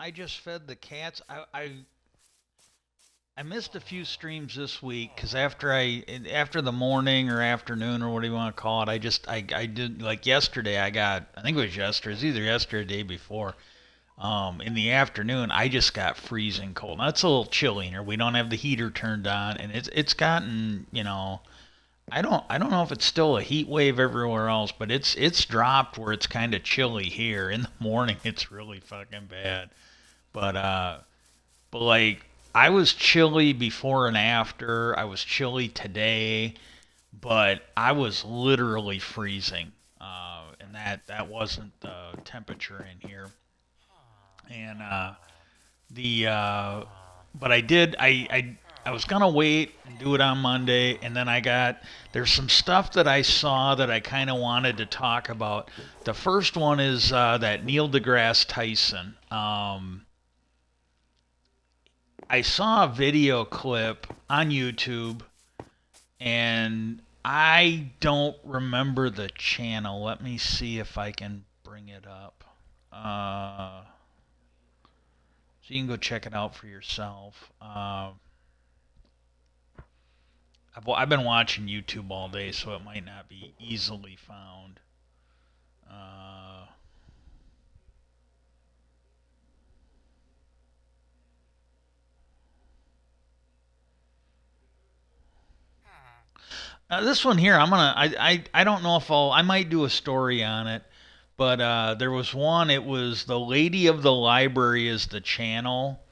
I just fed the cats. I missed a few streams this week because after the morning or afternoon or what do you want to call it, I did like yesterday. I think it was yesterday. It was either yesterday or the day before. In the afternoon, I just got freezing cold. Now it's a little chilly here. We don't have the heater turned on, and it's gotten I don't know if it's still a heat wave everywhere else, but it's dropped where it's kind of chilly here. In the morning, it's really fucking bad. But like I was chilly before and after. I was chilly today, but I was literally freezing, and that wasn't the temperature in here. And the but I did I was gonna wait and do it on Monday, and then there's some stuff that I saw that I kind of wanted to talk about. The first one is that Neil deGrasse Tyson. I saw a video clip on YouTube, and I don't remember the channel. Let me see if I can bring it up. So you can go check it out for yourself. I've been watching YouTube all day, so it might not be easily found. Uh, this one here, I don't know if I might do a story on it, but there was one. It was the Lady of the Library is the channel,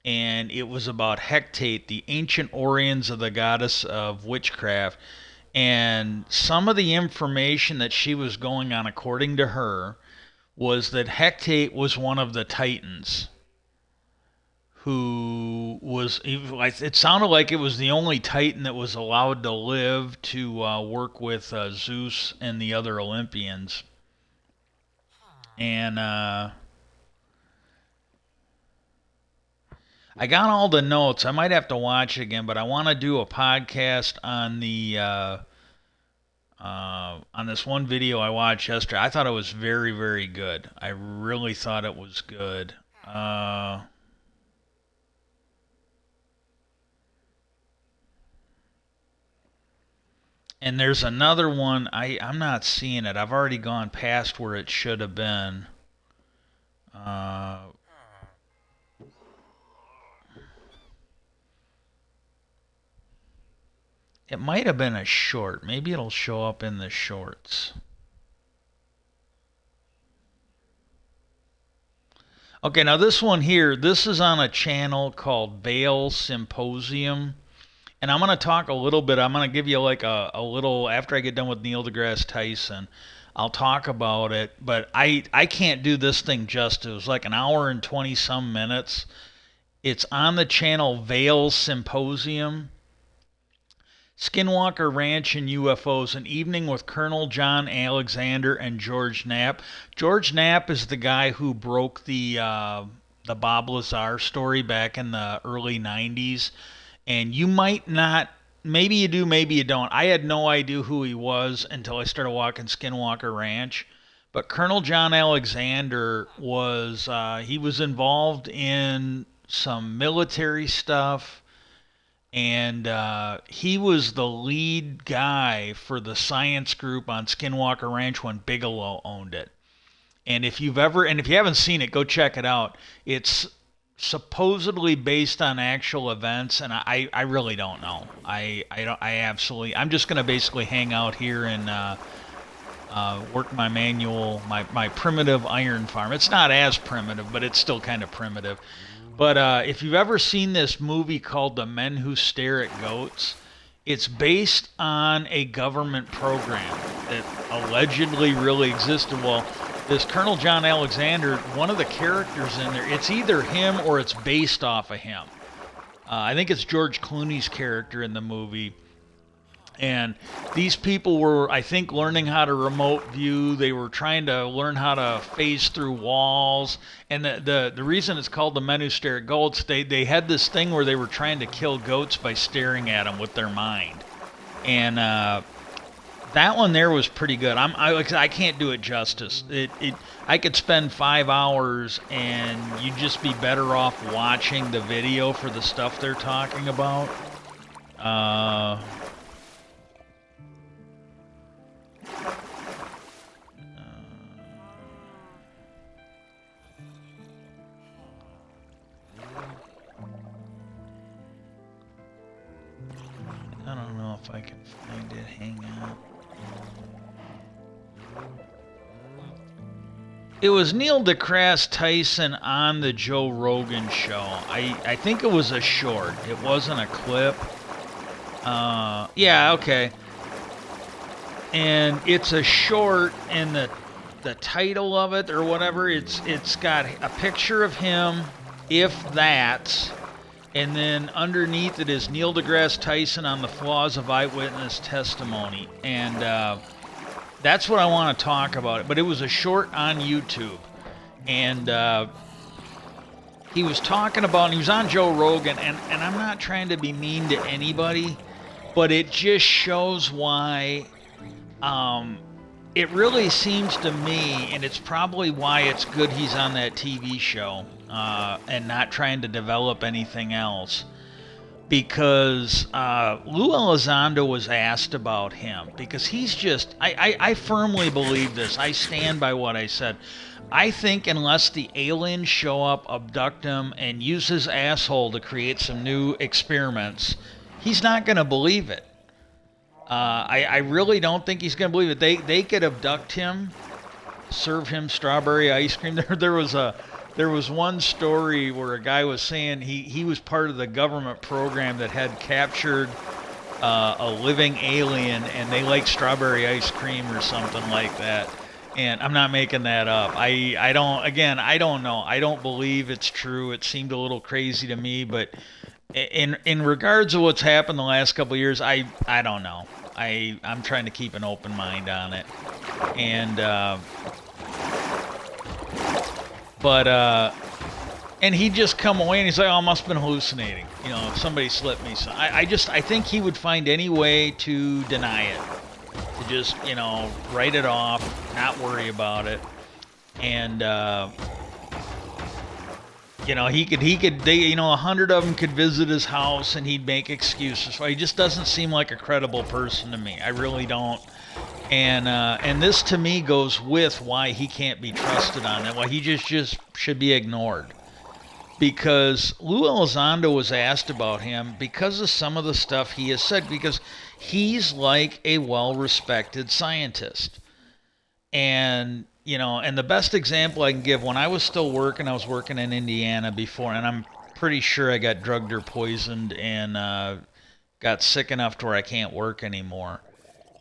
and it was about Hecate, the ancient Orions of the goddess of witchcraft. And some of the information that she was going on, according to her, was that Hecate was one of the Titans who was, it sounded like it was the only Titan that was allowed to live to work with Zeus and the other Olympians. And I got all the notes. I might have to watch it again, but I want to do a podcast on the on this one video I watched yesterday. I thought it was very, very good. I really thought it was good. And there's another one. I'm not seeing it. I've already gone past where it should have been. Uh, it might have been a short. Maybe it'll show up in the shorts. Okay, now this one here, this is on a channel called Bale Symposium. And I'm going to talk a little bit. I'm going to give you like a little, after I get done with Neil deGrasse Tyson, I'll talk about it. But I can't do this thing justice. It was like an hour and 20 some minutes. It's on the channel Vale Symposium. Skinwalker Ranch and UFOs, an evening with Colonel John Alexander and George Knapp. George Knapp is the guy who broke the Bob Lazar story back in the early 90s. And you might not, maybe you do, maybe you don't. I had no idea who he was until I started walking Skinwalker Ranch. But Colonel John Alexander he was involved in some military stuff, and he was the lead guy for the science group on Skinwalker Ranch when Bigelow owned it. And if you haven't seen it, go check it out. It's supposedly based on actual events, and I really don't know. I'm just gonna basically hang out here and work my my primitive iron farm. It's not as primitive, but it's still kind of primitive. But if you've ever seen this movie called The Men Who Stare at Goats, it's based on a government program that allegedly really existed. Well, this Colonel John Alexander, one of the characters in there, it's either him or it's based off of him. I think it's George Clooney's character in the movie. And these people were, I think, learning how to remote view. They were trying to learn how to phase through walls. And the reason it's called The Men Who Stare at Goats, they had this thing where they were trying to kill goats by staring at them with their mind. And That one there was pretty good. I can't do it justice. I could spend 5 hours and you'd just be better off watching the video for the stuff they're talking about. Uh, I don't know if I can find it. Hang on. It was Neil deGrasse Tyson on the Joe Rogan show. I think it was a short. It wasn't a clip. Yeah, okay. And it's a short, and the title of it or whatever, it's got a picture of him, if that, and then underneath it is Neil deGrasse Tyson on the flaws of eyewitness testimony. And that's what I want to talk about. But it was a short on YouTube. And he was talking about, and he was on Joe Rogan, and I'm not trying to be mean to anybody, but it just shows why it really seems to me, and it's probably why it's good he's on that TV show and not trying to develop anything else. Because Lou Elizondo was asked about him, because he's just, I firmly believe this. I stand by what I said. I think unless the aliens show up, abduct him, and use his asshole to create some new experiments, he's not going to believe it. I really don't think he's going to believe it. They could abduct him, serve him strawberry ice cream. There was one story where a guy was saying he was part of the government program that had captured a living alien, and they like strawberry ice cream or something like that. And I'm not making that up. I don't know. I don't believe it's true. It seemed a little crazy to me, but in regards to what's happened the last couple of years, I don't know. I'm trying to keep an open mind on it. And and he'd just come away and he's like, oh, I must have been hallucinating. You know, somebody slipped me. So I think he would find any way to deny it. To just, write it off, not worry about it. And, they, 100 of them could visit his house and he'd make excuses. He just doesn't seem like a credible person to me. I really don't. And this to me goes with why he can't be trusted on that. Why he just should be ignored. Because Lou Elizondo was asked about him because of some of the stuff he has said. Because he's like a well-respected scientist. And, and the best example I can give, when I was still working, I was working in Indiana before, and I'm pretty sure I got drugged or poisoned and got sick enough to where I can't work anymore.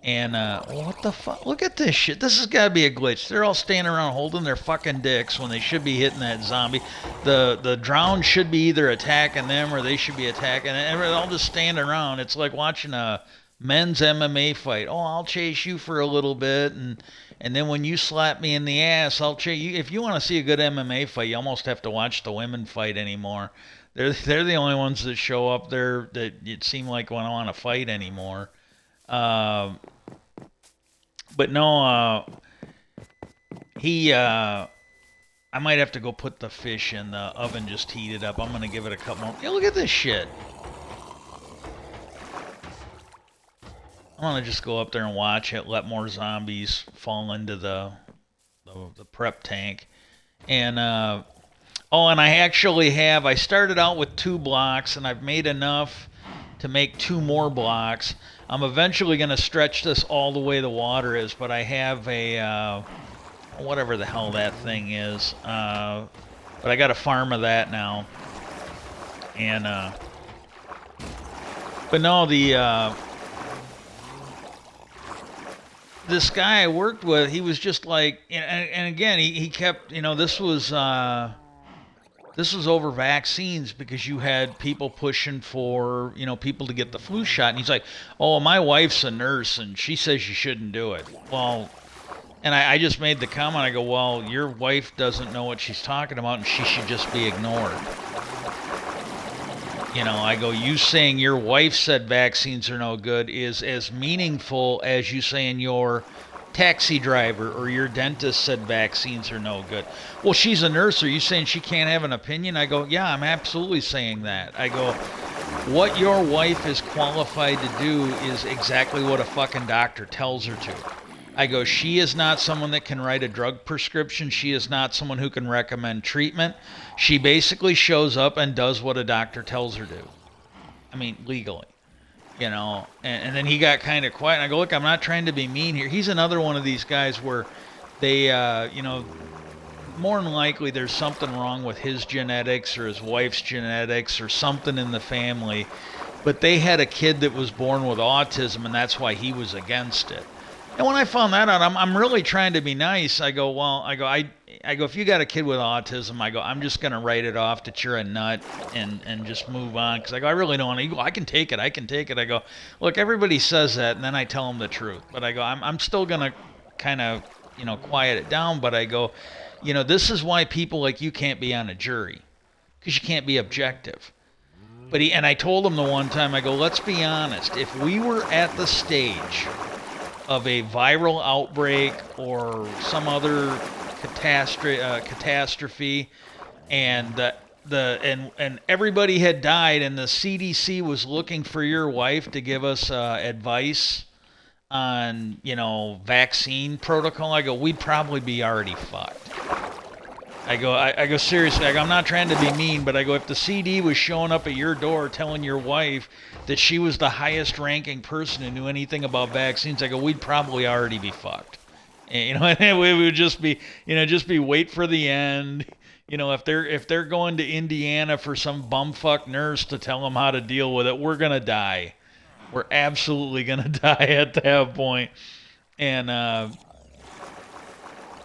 And, what the fuck? Look at this shit. This has got to be a glitch. They're all standing around holding their fucking dicks when they should be hitting that zombie. The drowned should be either attacking them or they should be attacking. And they're all just standing around. It's like watching a men's MMA fight. Oh, I'll chase you for a little bit, and then when you slap me in the ass, I'll chase you. If you want to see a good MMA fight, you almost have to watch the women fight anymore. They're the only ones that show up there that it seem like when I want to fight anymore. But no, I might have to go put the fish in the oven, just heat it up. I'm going to give it a couple more. Yeah, look at this shit. I'm going to just go up there and watch it, let more zombies fall into the prep tank. And, and I started out with 2 blocks, and I've made enough to make 2 more blocks. I'm eventually going to stretch this all the way the water is, but I have a, whatever the hell that thing is. But I got a farm of that now. And, but no, this guy I worked with, he was just like, and again, he kept, this was over vaccines because you had people pushing for, people to get the flu shot. And he's like, oh, my wife's a nurse and she says you shouldn't do it. Well, and I just made the comment, I go, well, your wife doesn't know what she's talking about and she should just be ignored. I go, you saying your wife said vaccines are no good is as meaningful as you saying your taxi driver or your dentist said vaccines are no good. Well, she's a nurse. Are you saying she can't have an opinion? I go, yeah, I'm absolutely saying that. I go, what your wife is qualified to do is exactly what a fucking doctor tells her to. I go, she is not someone that can write a drug prescription. She is not someone who can recommend treatment. She basically shows up and does what a doctor tells her to. I mean, legally. And then he got kind of quiet. And I go, look, I'm not trying to be mean here. He's another one of these guys where they, more than likely there's something wrong with his genetics or his wife's genetics or something in the family. But they had a kid that was born with autism, and that's why he was against it. And when I found that out, I'm really trying to be nice. I go, if you got a kid with autism, I go, I'm just going to write it off that you're a nut and just move on. Because I go, I really don't want to. I can take it. I go, look, everybody says that, and then I tell them the truth. But I go, I'm still going to kind of, quiet it down. But I go, this is why people like you can't be on a jury. Because you can't be objective. And I told him the one time, I go, let's be honest. If we were at the stage of a viral outbreak or some other catastrophe, and and everybody had died, and the CDC was looking for your wife to give us advice on vaccine protocol, I go, we'd probably be already fucked. I go seriously. I'm not trying to be mean, but I go, if the CD was showing up at your door telling your wife that she was the highest ranking person who knew anything about vaccines, I go, we'd probably already be fucked. And, and we would just be wait for the end. If they're going to Indiana for some bumfuck nurse to tell them how to deal with it, we're gonna die. We're absolutely gonna die at that point. And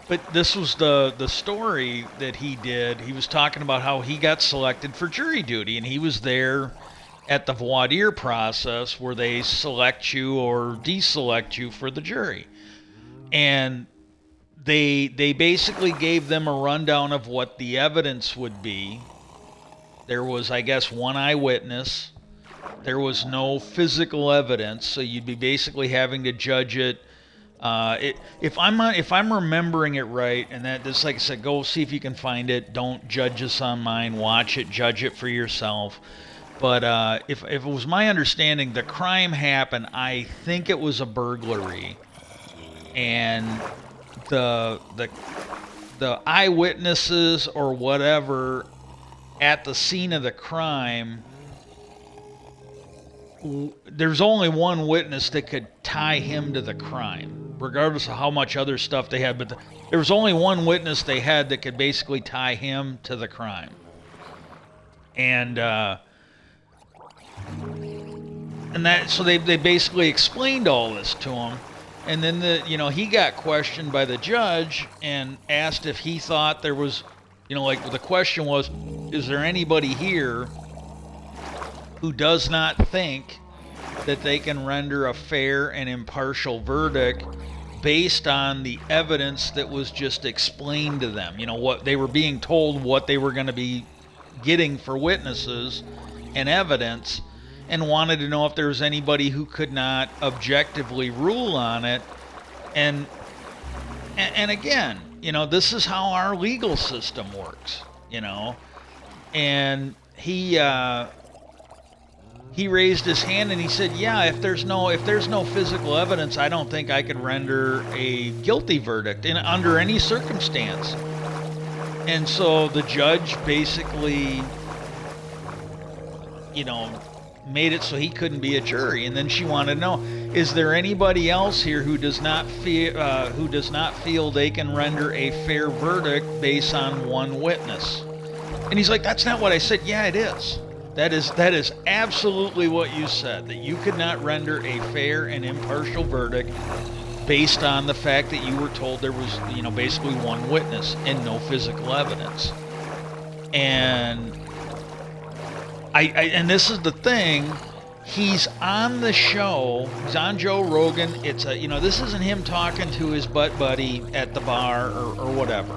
but this was the story that he did. He was talking about how he got selected for jury duty, and he was there at the voir dire process where they select you or deselect you for the jury. And they basically gave them a rundown of what the evidence would be. There was, I guess, one eyewitness. There was no physical evidence, so you'd be basically having to judge it. If I'm remembering it right, and that just like I said, go see if you can find it. Don't judge us on mine. Watch it, judge it for yourself. But if it was my understanding, the crime happened. I think it was a burglary, and the eyewitnesses or whatever at the scene of the crime. There's only one witness that could tie him to the crime, regardless of how much other stuff they had. But there was only one witness they had that could basically tie him to the crime. And that, so they basically explained all this to him. And then he got questioned by the judge and asked if he thought there was, like the question was, is there anybody here who does not think that they can render a fair and impartial verdict based on the evidence that was just explained to them. What they were being told, what they were going to be getting for witnesses and evidence, and wanted to know if there was anybody who could not objectively rule on it. And again, this is how our legal system works, and he raised his hand and he said, yeah, if there's no physical evidence, I don't think I could render a guilty verdict under any circumstance. And so the judge basically, made it so he couldn't be a jury. And then she wanted to know, is there anybody else here who does not feel they can render a fair verdict based on one witness? And he's like, that's not what I said. Yeah, it is. That is absolutely what you said, that you could not render a fair and impartial verdict based on the fact that you were told there was, basically one witness and no physical evidence. And and this is the thing, he's on the show, he's on Joe Rogan. It's this isn't him talking to his butt buddy at the bar or whatever.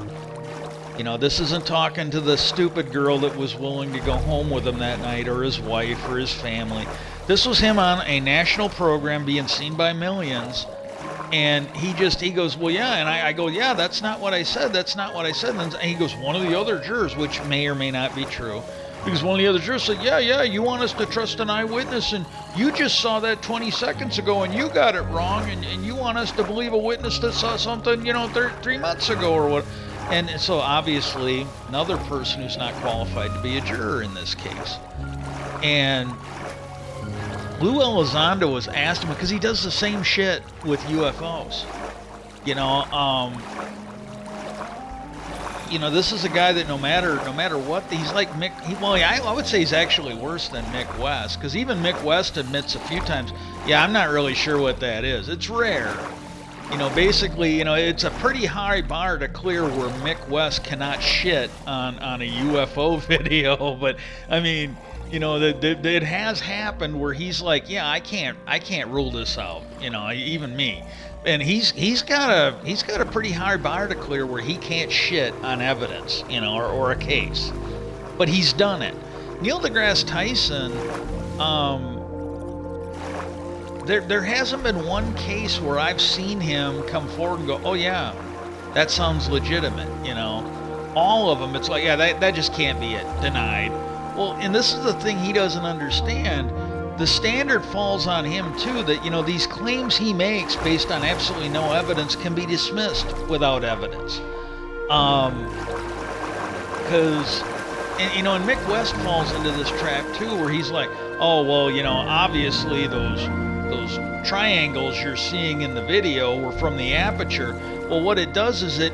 This isn't talking to the stupid girl that was willing to go home with him that night, or his wife, or his family. This was him on a national program being seen by millions. And he goes, well, yeah. And I go, yeah, that's not what I said. That's not what I said. And he goes, one of the other jurors, which may or may not be true, because one of the other jurors said, yeah, you want us to trust an eyewitness, and you just saw that 20 seconds ago, and you got it wrong, and you want us to believe a witness that saw something, 3 months ago or what. And so obviously another person who's not qualified to be a juror in this case. And Lou Elizondo was asked him, because he does the same shit with UFOs. This is a guy that no matter what, he's like Mick. I would say he's actually worse than Mick West, because even Mick West admits a few times, yeah, I'm not really sure what that is. It's rare. Basically, it's a pretty high bar to clear where Mick West cannot shit on a UFO video. But I mean, that it has happened where he's like, yeah, I can't rule this out. Even me. And he's got a pretty high bar to clear where he can't shit on evidence, or a case. But he's done it. Neil deGrasse Tyson, there hasn't been one case where I've seen him come forward and go, oh yeah, that sounds legitimate. All of them, it's like, yeah, that just can't be it. Denied. Well, and this is the thing he doesn't understand. The standard falls on him too, that these claims he makes based on absolutely no evidence can be dismissed without evidence. Because and Mick West falls into this trap too, where he's like, oh well, obviously those triangles you're seeing in the video were from the aperture. Well, what it does is it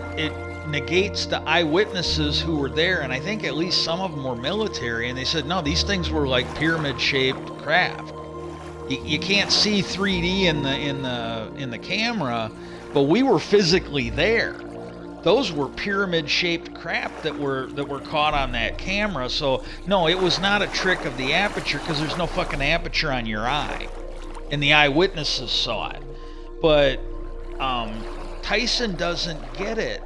negates the eyewitnesses who were there, and I think at least some of them were military, and they said no, these things were like pyramid-shaped craft. You can't see 3D in the camera, but we were physically there. Those were pyramid-shaped craft that were caught on that camera. So no, it was not a trick of the aperture, because there's no fucking aperture on your eye, and the eyewitnesses saw it. But Tyson doesn't get it.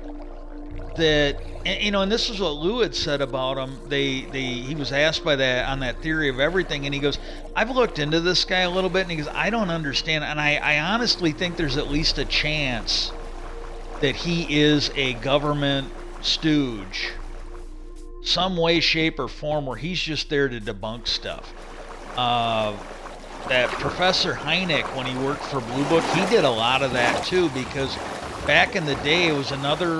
That and this is what Lou had said about him. He was asked on that theory of everything, and he goes, I've looked into this guy a little bit, and he goes, I don't understand, and I honestly think there's at least a chance that he is a government stooge, some way, shape, or form, where he's just there to debunk stuff. That Professor Hynek, when he worked for Blue Book, he did a lot of that too, because back in the day, it was another, he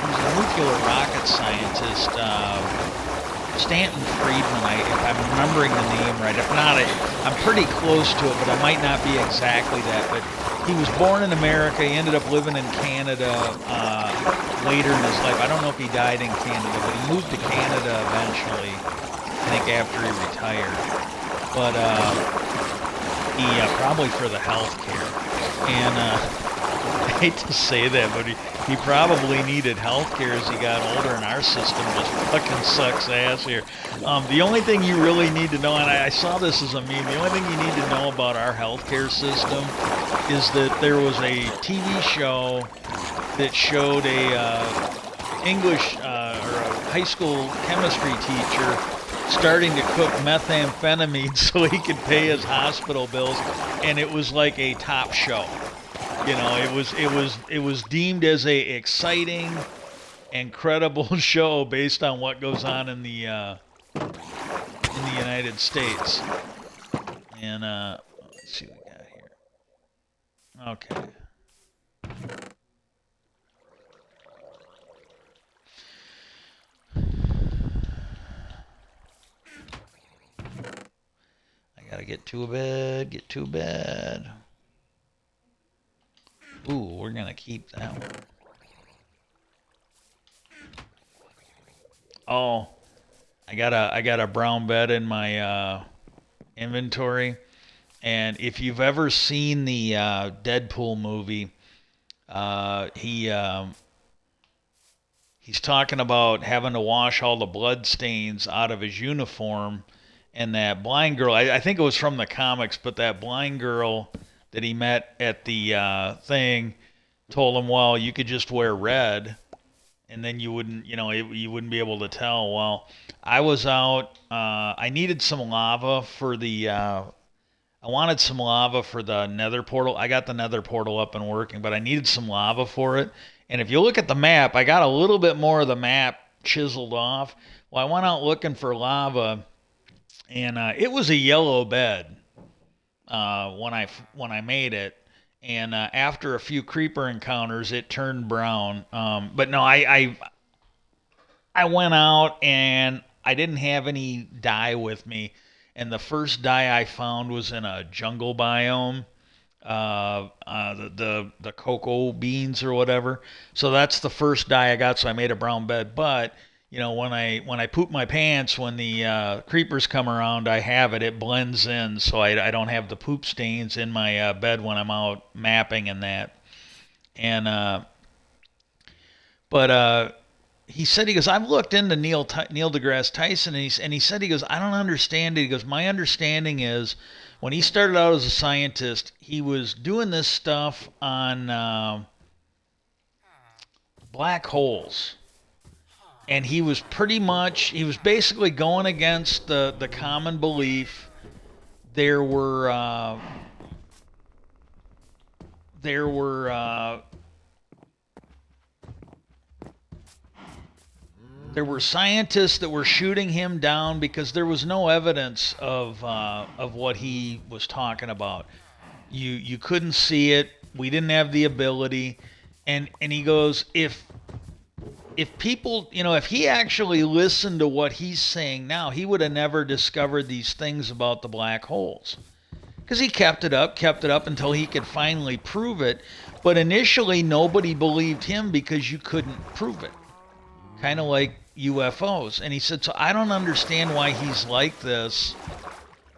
was a nuclear rocket scientist, Stanton Friedman, if I'm remembering the name right. If not, I'm pretty close to it, but I might not be exactly that. But he was born in America. He ended up living in Canada later in his life. I don't know if he died in Canada, but he moved to Canada eventually, I think after he retired. But he probably for the health care. And I hate to say that, but he probably needed health care as he got older, and our system just fucking sucks ass here. The only thing you really need to know, and I saw this as a meme, the only thing you need to know about our healthcare system is that there was a TV show that showed a English or a high school chemistry teacher starting to cook methamphetamine so he could pay his hospital bills, and it was like a top show. It was deemed as a exciting and credible show based on what goes on in the United States. And let's see what we got here. Okay. I gotta get to bed. Ooh, we're gonna keep that one. Oh, I got a brown bed in my inventory, and if you've ever seen the Deadpool movie, he's talking about having to wash all the blood stains out of his uniform, and that blind girl, I think it was from the comics, but that blind girl that he met at the thing told him, well, you could just wear red and then you wouldn't, you wouldn't be able to tell. Well, I was out. I needed some lava for the. I wanted some lava for the nether portal. I got the nether portal up and working, but I needed some lava for it. And if you look at the map, I got a little bit more of the map chiseled off. Well, I went out looking for lava, and it was a yellow bed when I made it. And after a few creeper encounters, it turned brown. But no, I went out and I didn't have any dye with me, and the first dye I found was in a jungle biome, the cocoa beans or whatever. So that's the first dye I got. So I made a brown bed. But when I poop my pants, when the creepers come around, I have it. It blends in, so I don't have the poop stains in my bed when I'm out mapping and that. And but he said, he goes, I've looked into Neil deGrasse Tyson, and he said, he goes, I don't understand it. He goes, my understanding is when he started out as a scientist, he was doing this stuff on black holes, and he was basically going against the common belief. There were there were there were scientists that were shooting him down because there was no evidence of what he was talking about. You couldn't see it. We didn't have the ability, and he goes, if people, if he actually listened to what he's saying now, he would have never discovered these things about the black holes. Because he kept it up until he could finally prove it. But initially, nobody believed him because you couldn't prove it. Kind of like UFOs. And he said, so I don't understand why he's like this,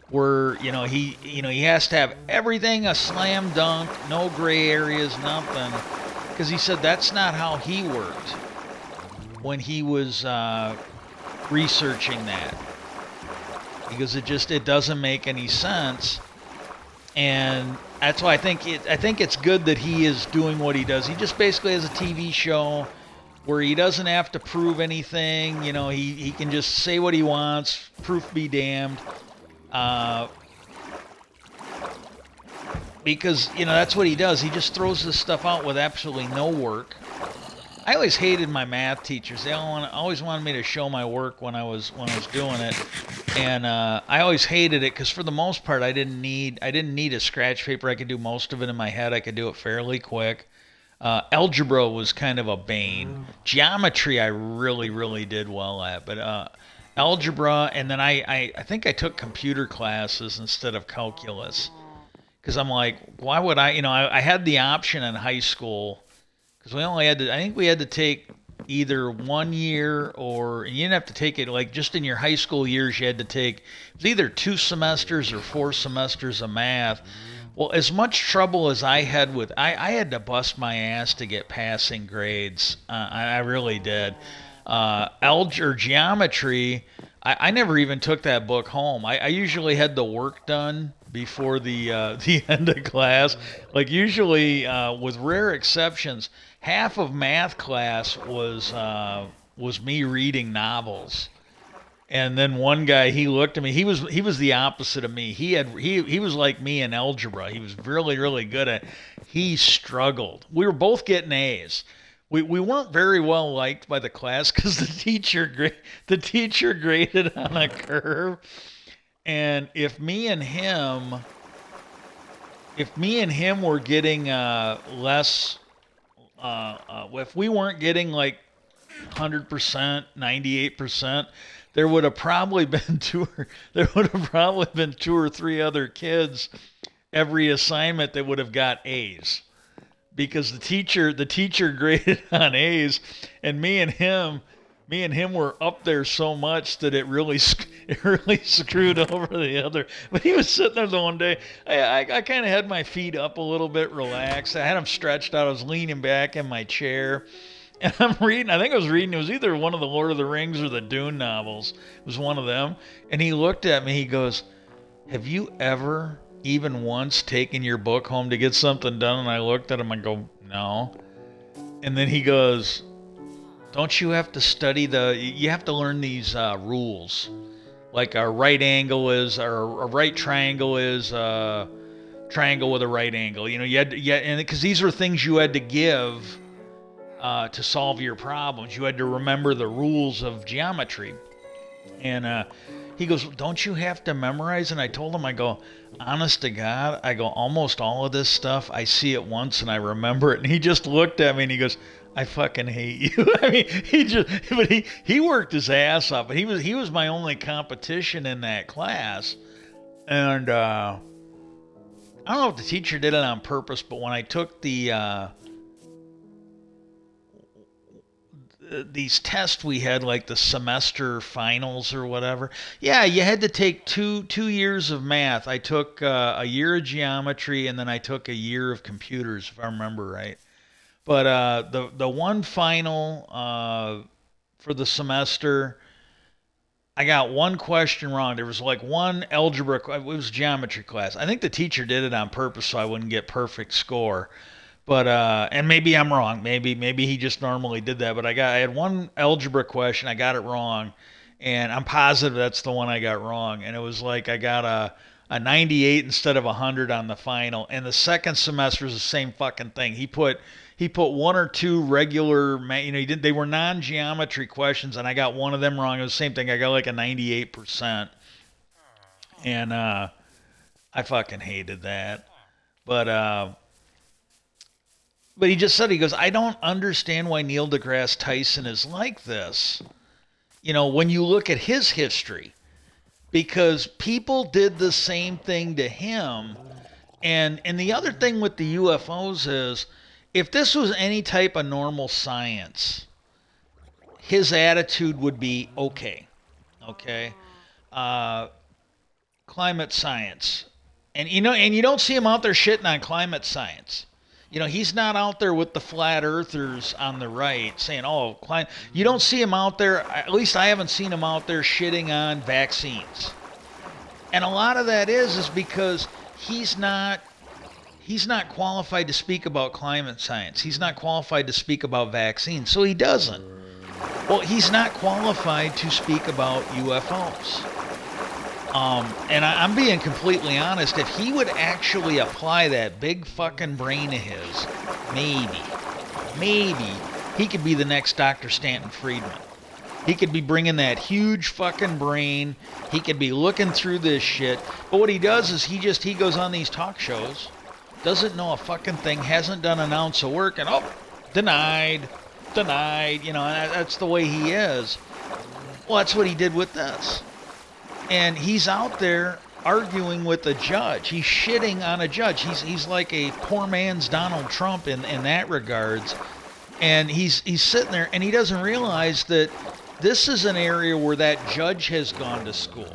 where, he has to have everything a slam dunk, no gray areas, nothing. Because he said that's not how he worked when he was researching that. Because it doesn't make any sense. And that's why I think it's good that he is doing what he does. He just basically has a TV show where he doesn't have to prove anything. He can just say what he wants, proof be damned. Because, that's what he does. He just throws this stuff out with absolutely no work. I always hated my math teachers. They always wanted me to show my work when I was doing it, and I always hated it because for the most part I didn't need a scratch paper. I could do most of it in my head. I could do it fairly quick. Algebra was kind of a bane. Geometry I really did well at, but algebra, and then I think I took computer classes instead of calculus because I'm like, why would I? I had the option in high school. Because I think we had to take either 1 year or, and you didn't have to take it like just in your high school years, you had to take, it was either 2 semesters or 4 semesters of math. Well, as much trouble as I had I had to bust my ass to get passing grades. I really did. Geometry, I never even took that book home. I usually had the work done before the the end of class. Like usually, with rare exceptions, half of math class was me reading novels. And then one guy, he looked at me. He was the opposite of me. He was like me in algebra. He was really good at. He struggled. We were both getting A's. We weren't very well liked by the class because the teacher graded on a curve. And if me and him were getting less, if we weren't getting like 100%, 98%, there would have probably been two or three other kids every assignment that would have got A's. Because the teacher graded on A's, and me and him were up there so much that it really screwed over the other. But he was sitting there the one day. I kind of had my feet up a little bit, relaxed. I had them stretched out. I was leaning back in my chair, and I'm reading. I think I was reading. It was either one of the Lord of the Rings or the Dune novels. It was one of them. And he looked at me. He goes, "Have you ever even once taken your book home to get something done?" And I looked at him. I go, "No." And then he goes, don't you have to study you have to learn these rules. Like a right angle is, or a right triangle is a triangle with a right angle. You know, and because these are things you had to give to solve your problems. You had to remember the rules of geometry. And he goes, don't you have to memorize? And I told him, I go, honest to God, I go, almost all of this stuff, I see it once and I remember it. And he just looked at me and he goes, I fucking hate you. I mean, he worked his ass off, but he was my only competition in that class. And I don't know if the teacher did it on purpose, but when I took these tests we had, like the semester finals or whatever. Yeah, you had to take two years of math. I took a year of geometry and then I took a year of computers, if I remember right. But the one final for the semester, I got one question wrong. There was like one algebra. It was geometry class. I think the teacher did it on purpose so I wouldn't get perfect score. But and maybe I'm wrong. Maybe he just normally did that. But I had one algebra question. I got it wrong, and I'm positive that's the one I got wrong. And it was like I got a 98 instead of 100 on the final. And the second semester was the same fucking thing. He put one or two regular, they were non-geometry questions, and I got one of them wrong. It was the same thing. I got like a 98%, and I fucking hated that. But he just said, he goes, I don't understand why Neil deGrasse Tyson is like this. You know, when you look at his history, because people did the same thing to him. And the other thing with the UFOs is, if this was any type of normal science, his attitude would be okay. Okay? Climate science. And you don't see him out there shitting on climate science. You know, he's not out there with the flat earthers on the right saying, oh, you don't see him out there, at least I haven't seen him out there shitting on vaccines. And a lot of that is because he's not qualified to speak about climate science. He's not qualified to speak about vaccines, so he doesn't. Well, he's not qualified to speak about UFOs. And I'm being completely honest. If he would actually apply that big fucking brain of his, maybe he could be the next Dr. Stanton Friedman. He could be bringing that huge fucking brain. He could be looking through this shit. But what he does is he goes on these talk shows, doesn't know a fucking thing, hasn't done an ounce of work, and denied. You know, that's the way he is. Well, that's what he did with this. And he's out there arguing with a judge. He's shitting on a judge. He's like a poor man's Donald Trump in that regards. And he's sitting there and he doesn't realize that this is an area where that judge has gone to school.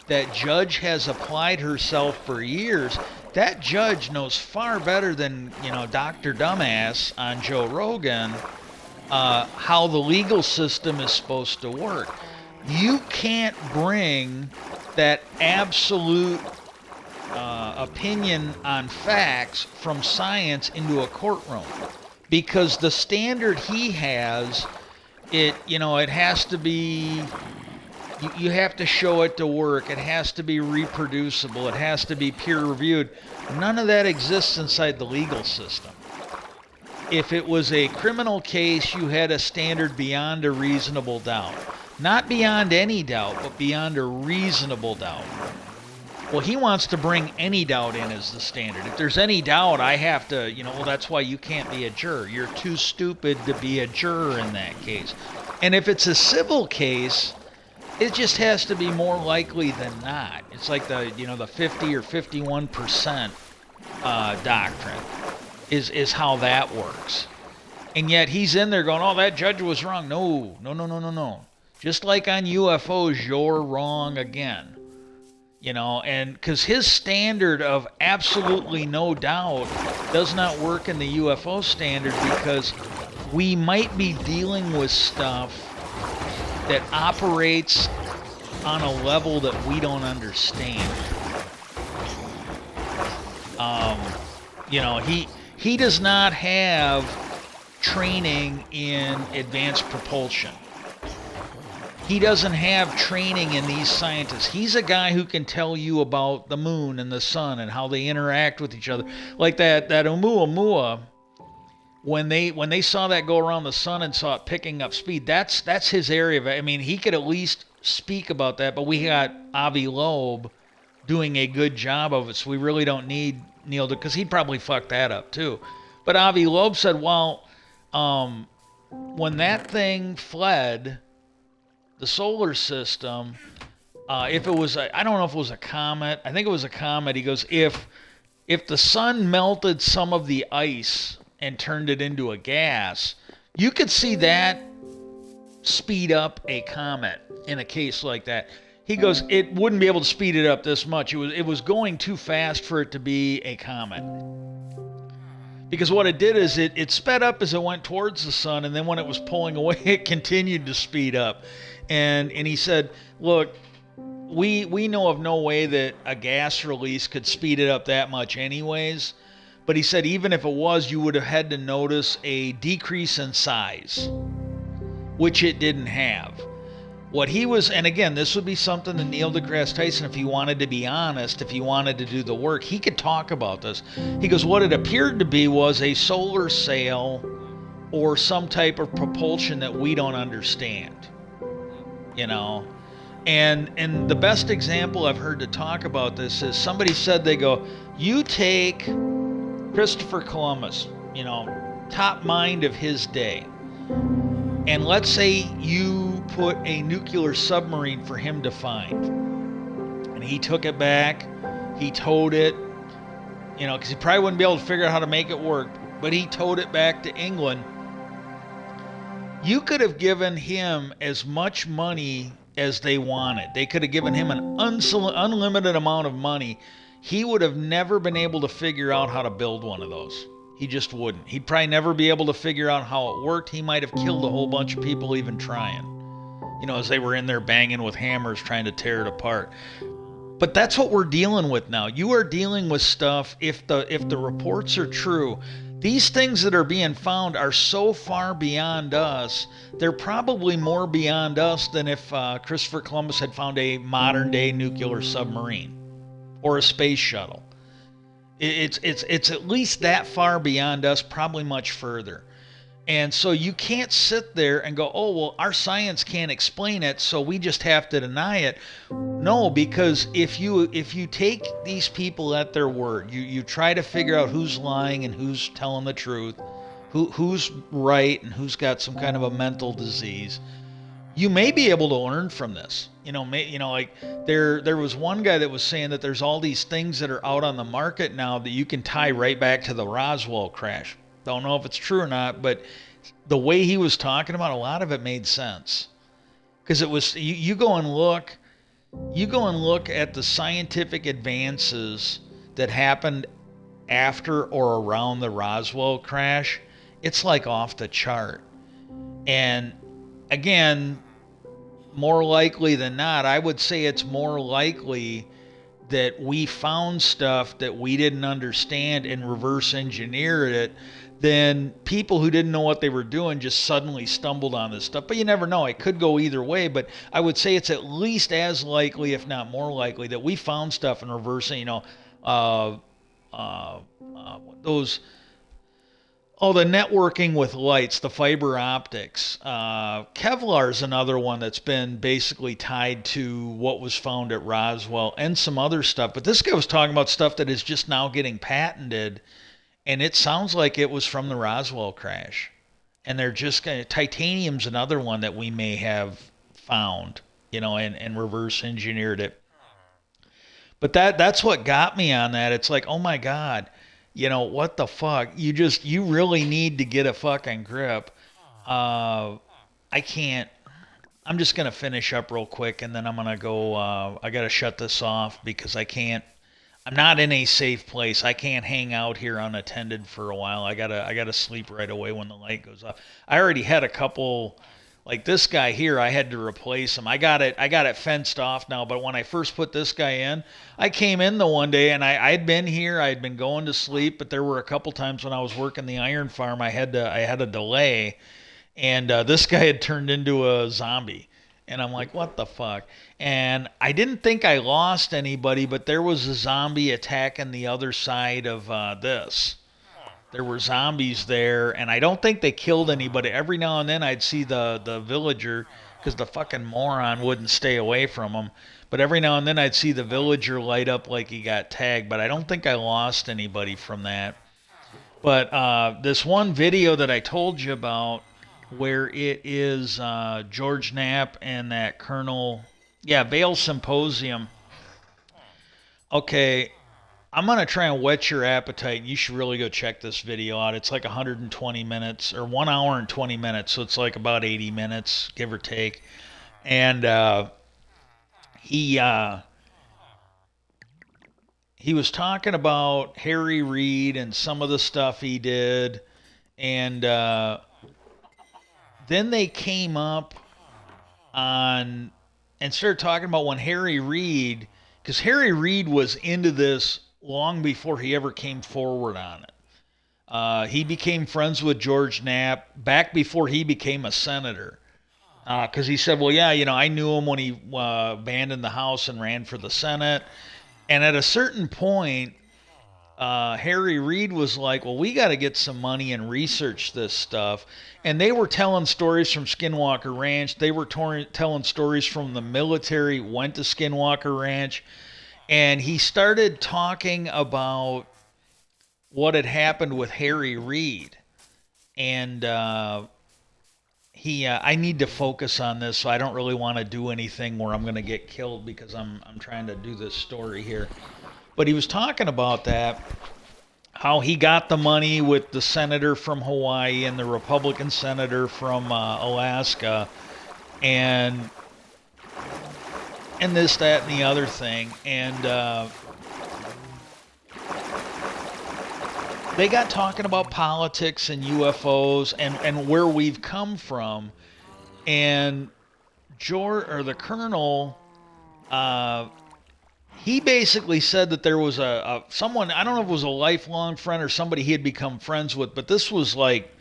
That judge has applied herself for years. That judge knows far better than, Dr. Dumbass on Joe Rogan how the legal system is supposed to work. You can't bring that absolute opinion on facts from science into a courtroom, because the standard he has, it has to be, you have to show it to work. It has to be reproducible. It has to be peer reviewed. None of that exists inside the legal system. If it was a criminal case, you had a standard beyond a reasonable doubt. Not beyond any doubt, but beyond a reasonable doubt. Well, he wants to bring any doubt in as the standard. If there's any doubt, I have to, well, that's why you can't be a juror. You're too stupid to be a juror in that case. And if it's a civil case, it just has to be more likely than not. It's like the 50 or 51% doctrine is how that works. And yet he's in there going, oh, that judge was wrong. No. Just like on UFOs, you're wrong again. And because his standard of absolutely no doubt does not work in the UFO standard, because we might be dealing with stuff that operates on a level that we don't understand. He does not have training in advanced propulsion. He doesn't have training in these scientists. He's a guy who can tell you about the moon and the sun and how they interact with each other. Like that Oumuamua, when they saw that go around the sun and saw it picking up speed, that's his area of it. I mean, he could at least speak about that, but we got Avi Loeb doing a good job of it, so we really don't need Neil, because he'd probably fuck that up too. But Avi Loeb said, well, when that thing fled the solar system, if it was I don't know if it was a comet. I think it was a comet. He goes, if the sun melted some of the ice and turned it into a gas, you could see that speed up a comet in a case like that. He goes, it wouldn't be able to speed it up this much. It was going too fast for it to be a comet. Because what it did is it sped up as it went towards the sun, and then when it was pulling away, it continued to speed up. And he said, look, we know of no way that a gas release could speed it up that much anyways. But he said even if it was, you would have had to notice a decrease in size, which it didn't have. What he was, and again, this would be something that Neil deGrasse Tyson, if he wanted to be honest, if he wanted to do the work, he could talk about this. He goes, what it appeared to be was a solar sail or some type of propulsion that we don't understand. You know? And the best example I've heard to talk about this is somebody said, they go, you take Christopher Columbus, you know, top mind of his day, and let's say you put a nuclear submarine for him to find. And he took it back, he towed it, you know, because he probably wouldn't be able to figure out how to make it work, but he towed it back to England. You could have given him as much money as they wanted. They could have given him an unlimited amount of money. He would have never been able to figure out how to build one of those. He just wouldn't. He'd probably never be able to figure out how it worked. He might have killed a whole bunch of people even trying. You know, as they were in there banging with hammers trying to tear it apart. But that's what we're dealing with now. You are dealing with stuff, if the reports are true, these things that are being found are so far beyond us. They're probably more beyond us than if Christopher Columbus had found a modern day nuclear submarine or a space shuttle. It's at least that far beyond us, probably much further. And so you can't sit there and go, oh, well, our science can't explain it, so we just have to deny it. No, because if you take these people at their word, you try to figure out who's lying and who's telling the truth, who's right and who's got some kind of a mental disease, you may be able to learn from this. Like there was one guy that was saying that there's all these things that are out on the market now that you can tie right back to the Roswell crash. Don't know if it's true or not, but the way he was talking about, a lot of it made sense. Because it was, you go and look at the scientific advances that happened after or around the Roswell crash, it's like off the chart. And again, more likely than not, I would say it's more likely that we found stuff that we didn't understand and reverse engineered it than people who didn't know what they were doing just suddenly stumbled on this stuff. But you never know. It could go either way. But I would say it's at least as likely, if not more likely, that we found stuff in reverse, the networking with lights, the fiber optics. Kevlar is another one that's been basically tied to what was found at Roswell and some other stuff. But this guy was talking about stuff that is just now getting patented, and it sounds like it was from the Roswell crash. And they're just titanium's another one that we may have found, and reverse engineered it. But that's what got me on that. It's like, oh my God. What the fuck? You really need to get a fucking grip. I can't. I'm just going to finish up real quick and then I'm going to go. I got to shut this off because I'm not in a safe place. I can't hang out here unattended for a while. I gotta sleep right away when the light goes off. I already had a couple Like this guy here, I had to replace him. I got it fenced off now. But when I first put this guy in, I came in the one day and I'd been here. I'd been going to sleep, but there were a couple times when I was working the iron farm, I had a delay, and this guy had turned into a zombie. And I'm like, what the fuck? And I didn't think I lost anybody, but there was a zombie attacking the other side of this. There were zombies there, and I don't think they killed anybody. Every now and then I'd see the villager, because the fucking moron wouldn't stay away from him. But every now and then I'd see the villager light up like he got tagged, but I don't think I lost anybody from that. But this one video that I told you about, where it is George Knapp and that Colonel, yeah, Vale Symposium. Okay, I'm going to try and whet your appetite. You should really go check this video out. It's like 120 minutes, or 1 hour and 20 minutes, so it's like about 80 minutes, give or take. And he he was talking about Harry Reid and some of the stuff he did, and then they came up on and started talking about when Harry Reid, because Harry Reid was into this long before he ever came forward on it. He became friends with George Knapp back before he became a senator. Because he said, well, yeah, I knew him when he abandoned the House and ran for the Senate. And at a certain point, Harry Reid was like, well, we got to get some money and research this stuff. And they were telling stories from Skinwalker Ranch. They were telling stories from the military, went to Skinwalker Ranch. And he started talking about what had happened with Harry Reid. And I need to focus on this, so I don't really want to do anything where I'm going to get killed because I'm trying to do this story here. But he was talking about that, how he got the money with the senator from Hawaii and the Republican senator from Alaska, and this, that, and the other thing. And they got talking about politics and UFOs and where we've come from. And the colonel, he basically said that there was someone, I don't know if it was a lifelong friend or somebody he had become friends with, but this was like,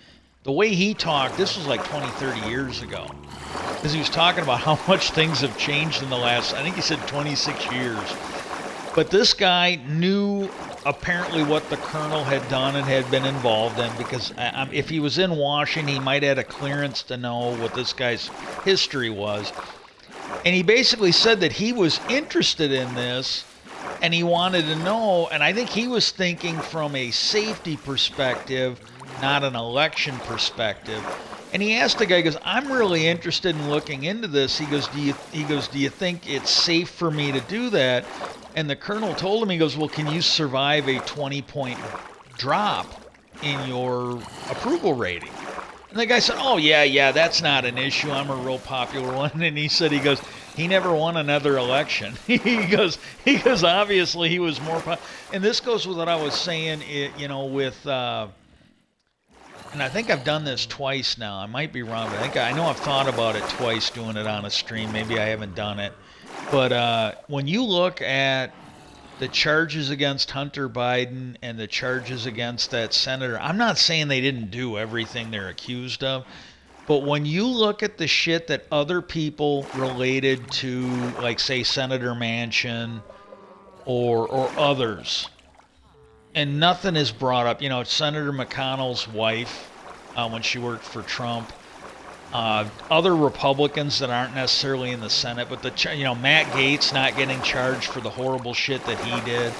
the way he talked, this was like 20, 30 years ago. Because he was talking about how much things have changed in the last, I think he said 26 years. But this guy knew apparently what the colonel had done and had been involved in, because if he was in Washington, he might have had a clearance to know what this guy's history was. And he basically said that he was interested in this and he wanted to know, and I think he was thinking from a safety perspective, not an election perspective. And he asked the guy, he goes, I'm really interested in looking into this. He goes, do you think it's safe for me to do that? And the colonel told him, he goes, well, can you survive a 20-point drop in your approval rating? And the guy said, oh, yeah, that's not an issue. I'm a real popular one. And he goes, he never won another election. he goes, obviously he was more popular. And this goes with what I was saying, with, and I think I've done this twice now. I might be wrong, but I know I've thought about it twice, doing it on a stream. Maybe I haven't done it. But when you look at the charges against Hunter Biden and the charges against that senator, I'm not saying they didn't do everything they're accused of, but when you look at the shit that other people related to, like, say, Senator Manchin or others, and nothing is brought up. Senator McConnell's wife, when she worked for Trump, other Republicans that aren't necessarily in the Senate, but Matt Gaetz not getting charged for the horrible shit that he did.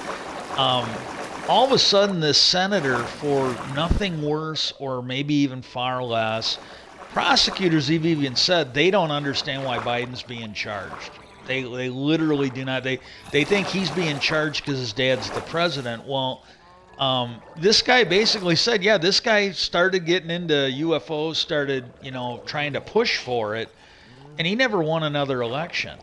All of a sudden, this senator, for nothing worse or maybe even far less, prosecutors have even said they don't understand why Biden's being charged. They literally do not. They think he's being charged because his dad's the president. Well, this guy basically said, yeah, this guy started getting into UFOs, started, trying to push for it, and he never won another election.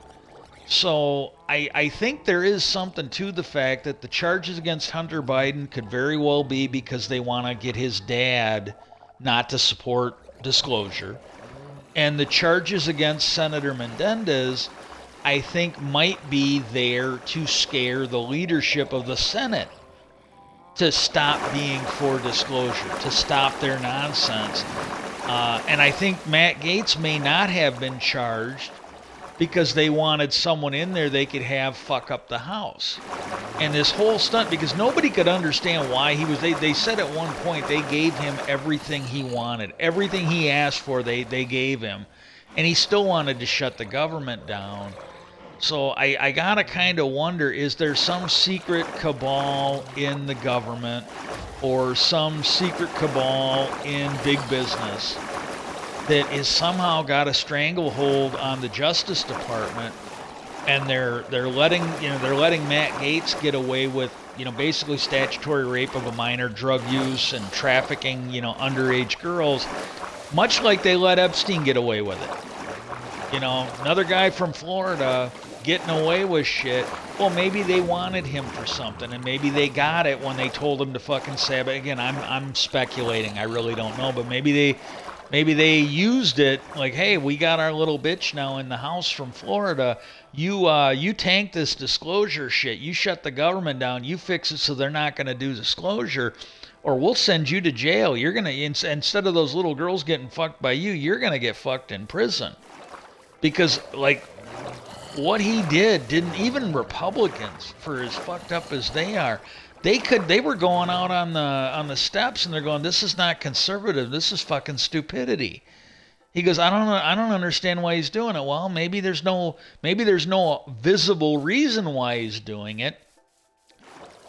So I think there is something to the fact that the charges against Hunter Biden could very well be because they want to get his dad not to support disclosure. And the charges against Senator Menendez, I think, might be there to scare the leadership of the Senate to stop being for disclosure, to stop their nonsense. And I think Matt Gaetz may not have been charged because they wanted someone in there they could have fuck up the House. And this whole stunt, because nobody could understand why he was, they said at one point they gave him everything he wanted. Everything he asked for, they gave him. And he still wanted to shut the government down. So I gotta kind of wonder, is there some secret cabal in the government or some secret cabal in big business that is somehow got a stranglehold on the Justice Department, and they're letting Matt Gaetz get away with basically statutory rape of a minor, drug use and trafficking underage girls, much like they let Epstein get away with it. Another guy from Florida getting away with shit. Well, maybe they wanted him for something, and maybe they got it when they told him to fucking stab it. Again, I'm speculating. I really don't know, but maybe they used it like, hey, we got our little bitch now in the House from Florida. You tank this disclosure shit. You shut the government down. You fix it so they're not going to do disclosure, or we'll send you to jail. You're going to, instead of those little girls getting fucked by you, you're going to get fucked in prison. Because, like, what he didn't even Republicans, for as fucked up as they are, they were going out on the steps and they're going, this is not conservative, this is fucking stupidity. He goes, I don't understand why he's doing it. Well, maybe there's no visible reason why he's doing it.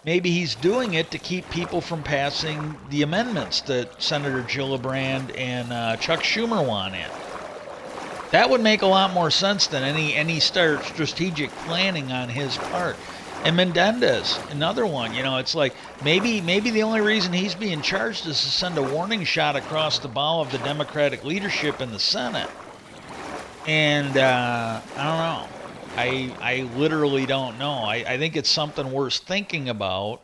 Maybe he's doing it to keep people from passing the amendments that Senator Gillibrand and Chuck Schumer want in. That would make a lot more sense than any strategic planning on his part. And Menendez, another one, it's like maybe the only reason he's being charged is to send a warning shot across the bow of the Democratic leadership in the Senate. And I don't know. I literally don't know. I think it's something worth thinking about.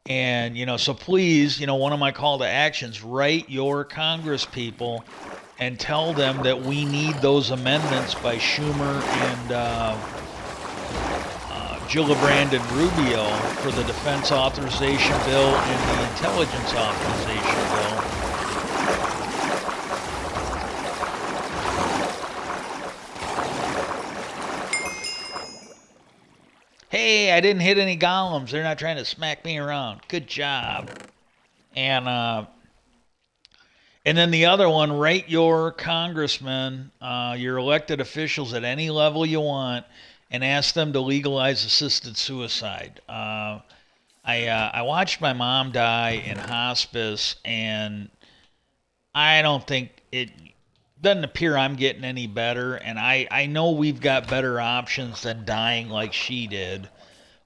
And, so please, one of my call to actions, write your Congress people and tell them that we need those amendments by Schumer and Gillibrand and Rubio for the Defense Authorization Bill and the Intelligence Authorization Bill. Hey, I didn't hit any golems. They're not trying to smack me around. Good job. And then the other one, write your congressmen, your elected officials at any level you want, and ask them to legalize assisted suicide. I watched my mom die in hospice, and I don't think it doesn't appear I'm getting any better. And I know we've got better options than dying like she did,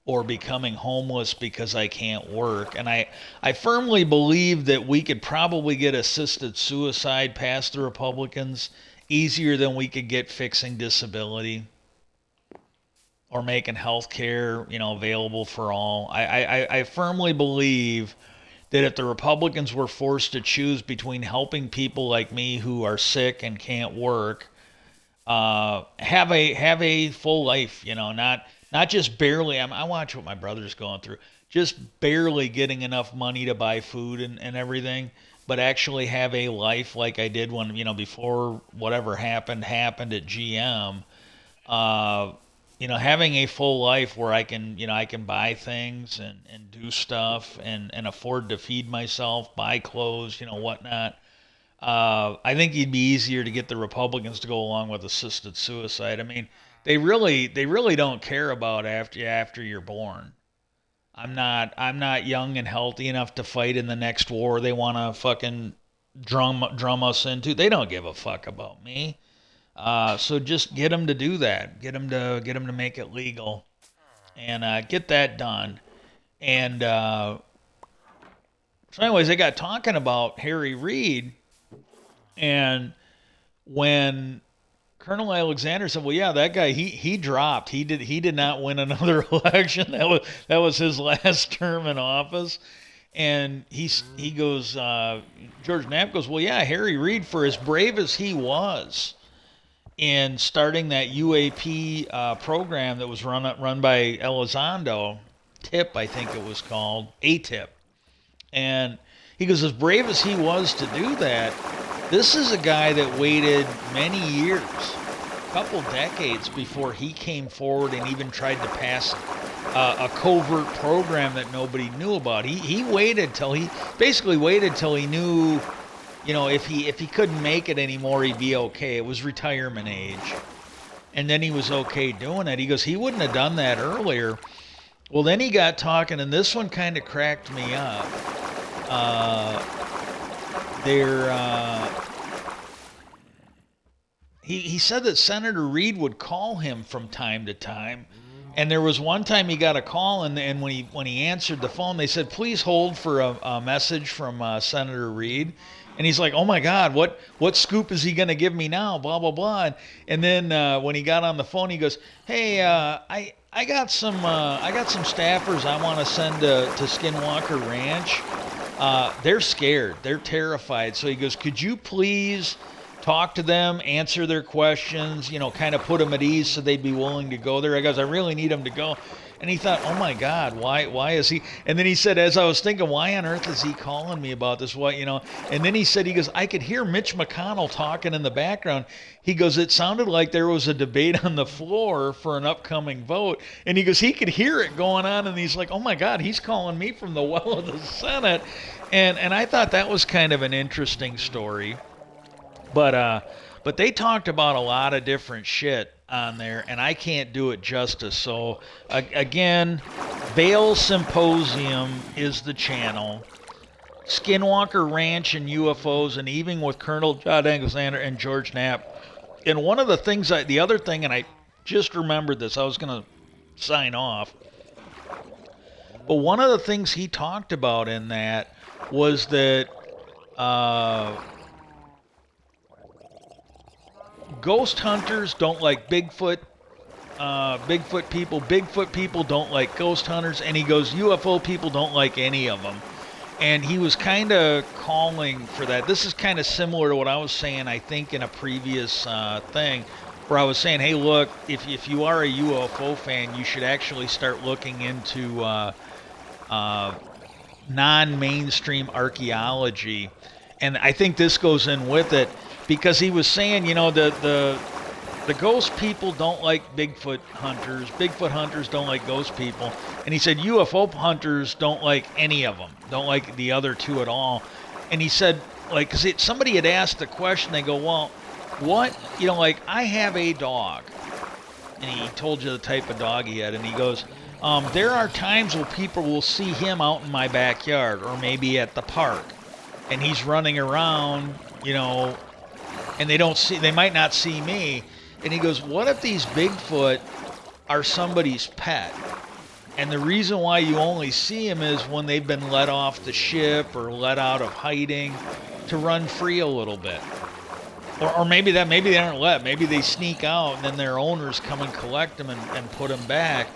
or becoming homeless because I can't work. And I firmly believe that we could probably get assisted suicide past the Republicans easier than we could get fixing disability or making health care, available for all. I firmly believe that if the Republicans were forced to choose between helping people like me who are sick and can't work, have a full life, not just barely. I watch what my brother's going through. Just barely getting enough money to buy food and everything, but actually have a life like I did when, before whatever happened at GM. Having a full life where I can buy things and do stuff and afford to feed myself, buy clothes, whatnot. I think it'd be easier to get the Republicans to go along with assisted suicide. I mean, they really don't care about after you're born. I'm not young and healthy enough to fight in the next war they want to fucking drum us into. They don't give a fuck about me. So just get them to do that. Get them to make it legal, and get that done. And so, anyways, they got talking about Harry Reid, and when Colonel Alexander said, "Well, yeah, that guy he dropped. He did not win another election. That was his last term in office." And he goes, George Knapp goes, "Well, yeah, Harry Reid, for as brave as he was, in starting that UAP program that was run by Elizondo, TIP, I think it was called, ATIP. And he goes, as brave as he was to do that, this is a guy that waited many years, a couple decades, before he came forward and even tried to pass a covert program that nobody knew about. He waited till he basically waited till he knew, you know, if he couldn't make it anymore, he'd be okay. It was retirement age, and then he was okay doing it. He goes, he wouldn't have done that earlier. Well, then he got talking, and this one kind of cracked me up. He said that Senator Reid would call him from time to time, and there was one time he got a call, and when he answered the phone, they said, "Please hold for a message from Senator Reid." And he's like, "Oh my God, what scoop is he gonna give me now?" Blah blah blah. And then when he got on the phone, he goes, "Hey, I got some staffers I want to send to Skinwalker Ranch. They're scared, they're terrified. So he goes, could you please talk to them, answer their questions, you know, kind of put them at ease so they'd be willing to go there." I goes, "I really need them to go." And he thought, oh my God, why is he? And then he said, as I was thinking, why on earth is he calling me about this? What, you know? And then he said, he goes, I could hear Mitch McConnell talking in the background. He goes, it sounded like there was a debate on the floor for an upcoming vote. And he goes, he could hear it going on. And he's like, oh my God, he's calling me from the well of the Senate. And I thought that was kind of an interesting story. But they talked about a lot of different shit on there, and I can't do it justice. So again, Vail Symposium is the channel. Skinwalker Ranch and UFOs, and Evening with Colonel John Alexander and George Knapp. And one of the things, the other thing, and I just remembered this, I was going to sign off, but one of the things he talked about in that was that ghost hunters don't like Bigfoot people. Bigfoot people don't like ghost hunters. And he goes, UFO people don't like any of them. And he was kind of calling for that. This is kind of similar to what I was saying, I think, in a previous thing, where I was saying, hey, look, if you are a UFO fan, you should actually start looking into non-mainstream archaeology. And I think this goes in with it, because he was saying, you know, the ghost people don't like Bigfoot hunters. Bigfoot hunters don't like ghost people. And he said UFO hunters don't like any of them, don't like the other two at all. And he said, like, because somebody had asked the question, they go, well, what, you know, like, I have a dog. And he told you the type of dog he had. And he goes, there are times where people will see him out in my backyard or maybe at the park. And he's running around, you know, and they might not see me. And he goes, what if these Bigfoot are somebody's pet? And the reason why you only see them is when they've been let off the ship or let out of hiding to run free a little bit. Or maybe they aren't let. Maybe they sneak out and then their owners come and collect them and put them back.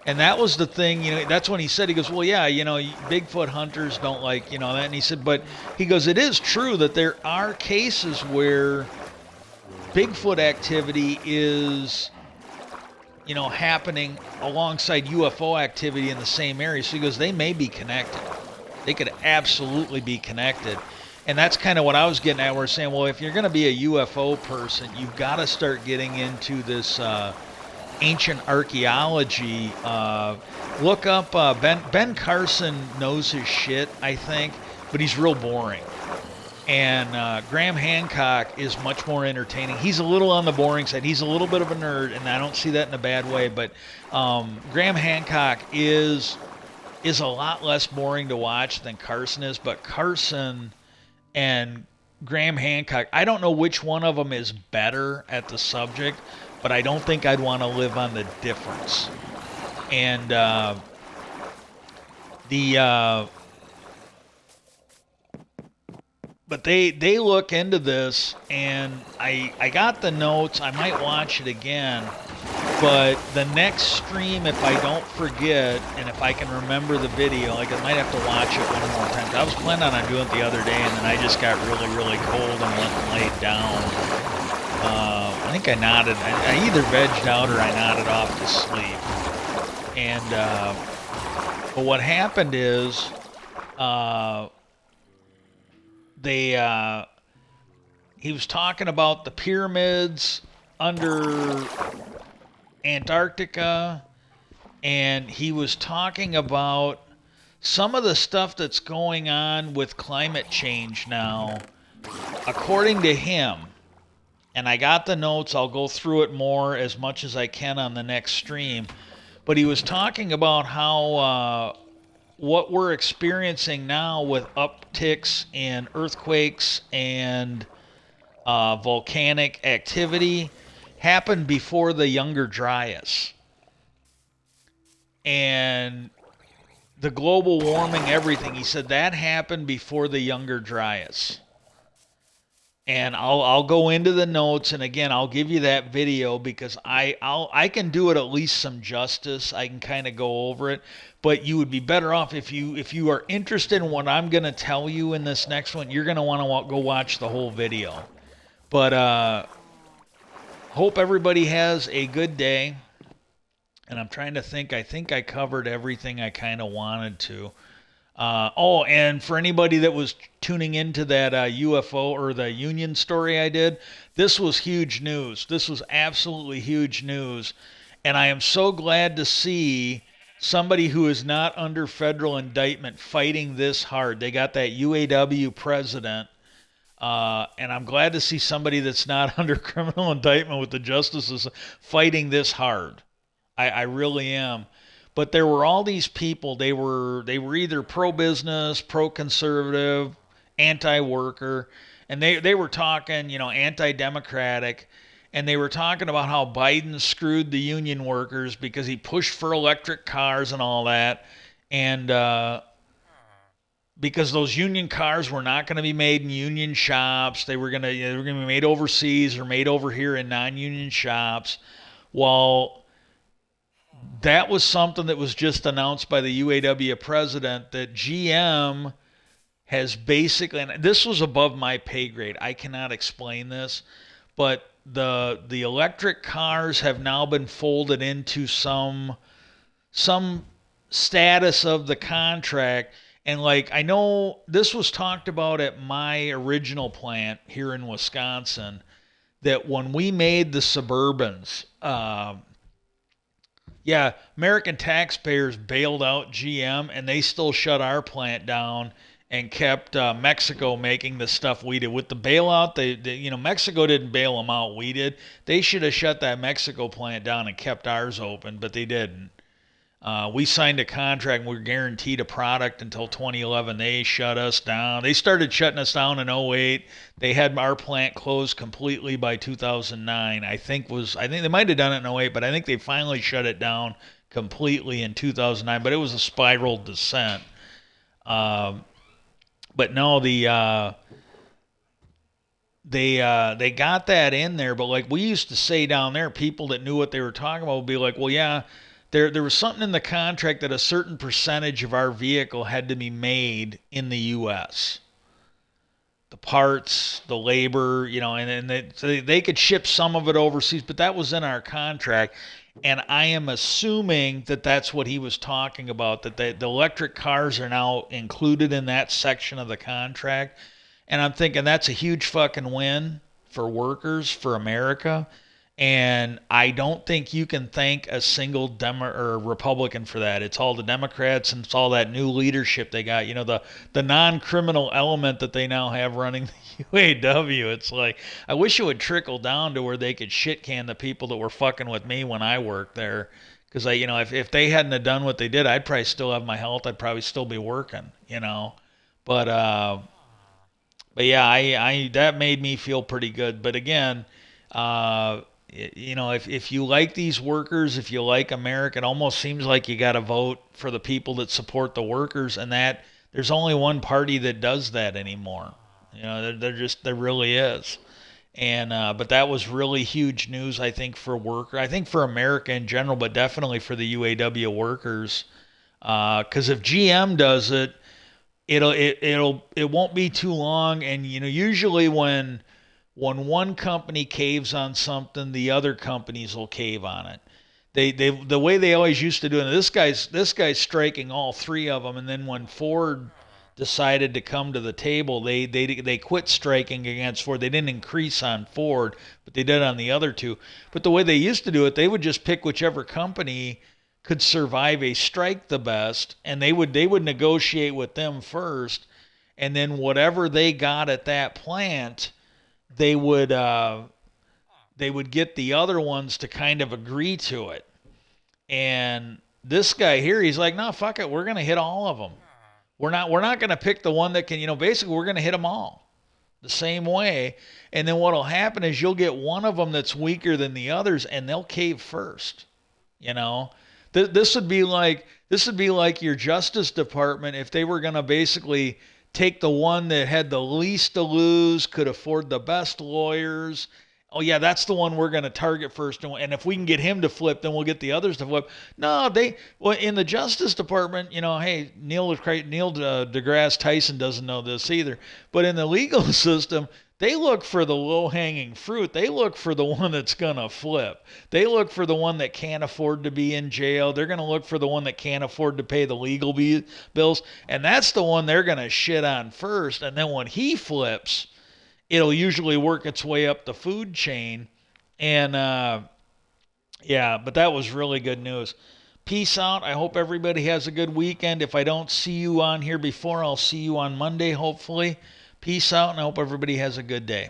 And that was the thing, you know, that's when he said, he goes, well, yeah, you know, Bigfoot hunters don't like, you know, that. And he said, but he goes, it is true that there are cases where Bigfoot activity is, you know, happening alongside UFO activity in the same area. So he goes, they may be connected. They could absolutely be connected. And that's kind of what I was getting at. We're saying, well, if you're going to be a UFO person, you've got to start getting into this ancient archaeology. Look up Ben Carson knows his shit, I think, but he's real boring. And Graham Hancock is much more entertaining. He's a little on the boring side. He's a little bit of a nerd, and I don't see that in a bad way. But Graham Hancock is a lot less boring to watch than Carson is. But Carson and Graham Hancock, I don't know which one of them is better at the subject, but I don't think I'd want to live on the difference. And but they look into this, and I got the notes. I might watch it again, but the next stream, if I don't forget, and if I can remember the video, like, I might have to watch it one more time. I was planning on doing it the other day, and then I just got really, really cold and laid down. I think I nodded. I either vegged out or I nodded off to sleep. And but what happened is uh, they he was talking about the pyramids under Antarctica, and he was talking about some of the stuff that's going on with climate change now, according to him. And I got the notes. I'll go through it more as much as I can on the next stream. But he was talking about how what we're experiencing now with upticks in earthquakes and volcanic activity happened before the Younger Dryas. And the global warming, everything, he said that happened before the Younger Dryas. And I'll go into the notes, and again I'll give you that video because I can do it at least some justice. I can kind of go over it, but you would be better off if you are interested in what I'm gonna tell you in this next one. You're gonna want to go watch the whole video. But hope everybody has a good day. And I'm trying to think. I think I covered everything I kind of wanted to. Oh, and for anybody that was tuning into that UFO or the Union story I did, this was huge news. This was absolutely huge news. And I am so glad to see somebody who is not under federal indictment fighting this hard. They got that UAW president. And I'm glad to see somebody that's not under criminal indictment with the justices fighting this hard. I really am. But there were all these people. They were either pro-business, pro-conservative, anti-worker, and they were talking, anti-democratic, and they were talking about how Biden screwed the union workers because he pushed for electric cars and all that, and because those union cars were not going to be made in union shops, they were going to be made overseas or made over here in non-union shops. Well, that was something that was just announced by the UAW president that GM has basically, and this was above my pay grade. I cannot explain this, but the electric cars have now been folded into some status of the contract. And like I know this was talked about at my original plant here in Wisconsin, that when we made the Suburbans, yeah, American taxpayers bailed out GM, and they still shut our plant down and kept Mexico making the stuff we did. With the bailout, Mexico didn't bail them out. We did. They should have shut that Mexico plant down and kept ours open, but they didn't. We signed a contract and we were guaranteed a product until 2011. They shut us down. They started shutting us down in '08. They had our plant closed completely by 2009. I think they might have done it in '08, but I think they finally shut it down completely in 2009. But it was a spiral descent. But no, they got that in there. But like we used to say down there, people that knew what they were talking about would be like, well, yeah. There was something in the contract that a certain percentage of our vehicle had to be made in the U.S. The parts, the labor, so they could ship some of it overseas, but that was in our contract. And I am assuming that that's what he was talking about, that the electric cars are now included in that section of the contract. And I'm thinking that's a huge fucking win for workers, for America. And I don't think you can thank a single or Republican for that. It's all the Democrats and it's all that new leadership they got. The non-criminal element that they now have running the UAW. It's like, I wish it would trickle down to where they could shit can the people that were fucking with me when I worked there. Because if they hadn't have done what they did, I'd probably still have my health. I'd probably still be working. But yeah, I that made me feel pretty good. But again, if you like these workers, if you like America, it almost seems like you got to vote for the people that support the workers, and that there's only one party that does that anymore. There really is. And but that was really huge news, I think, for workers. I think for America in general, but definitely for the UAW workers. Because if GM does it won't be too long. And usually when when one company caves on something, the other companies will cave on it. The way they always used to do it. This guy's striking all three of them, and then when Ford decided to come to the table, they quit striking against Ford. They didn't increase on Ford, but they did on the other two. But the way they used to do it, they would just pick whichever company could survive a strike the best, and they would negotiate with them first, and then whatever they got at that plant, they would they would get the other ones to kind of agree to it. And this guy here, he's like, no, fuck it, we're gonna hit all of them. We're not gonna pick the one that can, basically we're gonna hit them all the same way. And then what'll happen is you'll get one of them that's weaker than the others, and they'll cave first. You know, this would be like your Justice Department if they were gonna basically take the one that had the least to lose, could afford the best lawyers. Oh yeah, that's the one we're going to target first, and if we can get him to flip, then we'll get the others to flip. No, in the Justice Department, hey, Neil Degrass Tyson doesn't know this either, but in the legal system, they look for the low-hanging fruit. They look for the one that's going to flip. They look for the one that can't afford to be in jail. They're going to look for the one that can't afford to pay the legal bills, and that's the one they're going to shit on first. And then when he flips, it'll usually work its way up the food chain. And yeah, but that was really good news. Peace out. I hope everybody has a good weekend. If I don't see you on here before, I'll see you on Monday, hopefully. Peace out, and I hope everybody has a good day.